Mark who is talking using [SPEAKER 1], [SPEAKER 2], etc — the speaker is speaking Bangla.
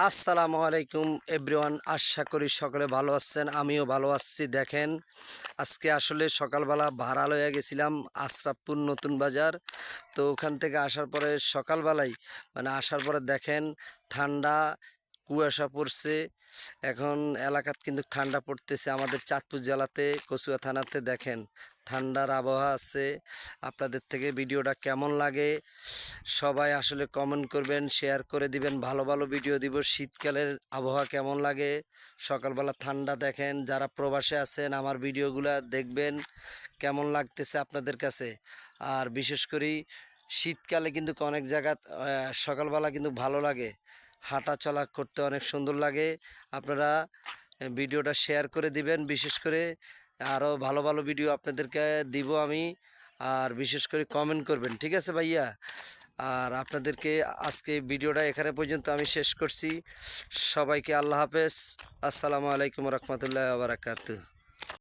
[SPEAKER 1] আসসালামু আলাইকুম এভরিওয়ান, আশা করি সকলে ভালো আছেন। আমিও ভালো আছি। দেখেন, আজকে আসলে সকালবেলা ভাড়া লইয়া গেছিলাম আশরাফপুর নতুন বাজার। তো ওখান থেকে আসার পরে সকালবেলায় আসার পরে দেখেন ঠান্ডা কুয়াশা পড়ছে। এখন এলাকাত কিন্তু ঠান্ডা পড়তেছে। আমাদের চাঁদপুর জেলাতে কচুয়া থানাতে দেখেন ঠান্ডার আবহাওয়া আছে। আপনাদের থেকে ভিডিওটা কেমন লাগে সবাই আসলে কমেন্ট করবেন, শেয়ার করে দিবেন। ভালো ভালো ভিডিও দিব। শীতকালের আবহাওয়া কেমন লাগে, সকালবেলা ঠান্ডা দেখেন। যারা প্রবাসে আছেন আমার ভিডিওগুলো দেখবেন কেমন লাগতেছে আপনাদের কাছে। আর বিশেষ করে শীতকালে কিন্তু অনেক জায়গা সকালবেলা কিন্তু ভালো লাগে, হাঁটা চলা করতে অনেক সুন্দর লাগে। আপনারা ভিডিওটা শেয়ার করে দিবেন। বিশেষ করে আরও ভালো ভালো ভিডিও আপনাদেরকে দিব আমি। আর বিশেষ করে কমেন্ট করবেন, ঠিক আছে ভাইয়া? আর আপনাদেরকে আজকে ভিডিওটা এখানে পর্যন্ত আমি শেষ করছি। সবাইকে আল্লাহ হাফেজ। আসসালামু আলাইকুম রহমতুল্লাহ বারাকাতুহু।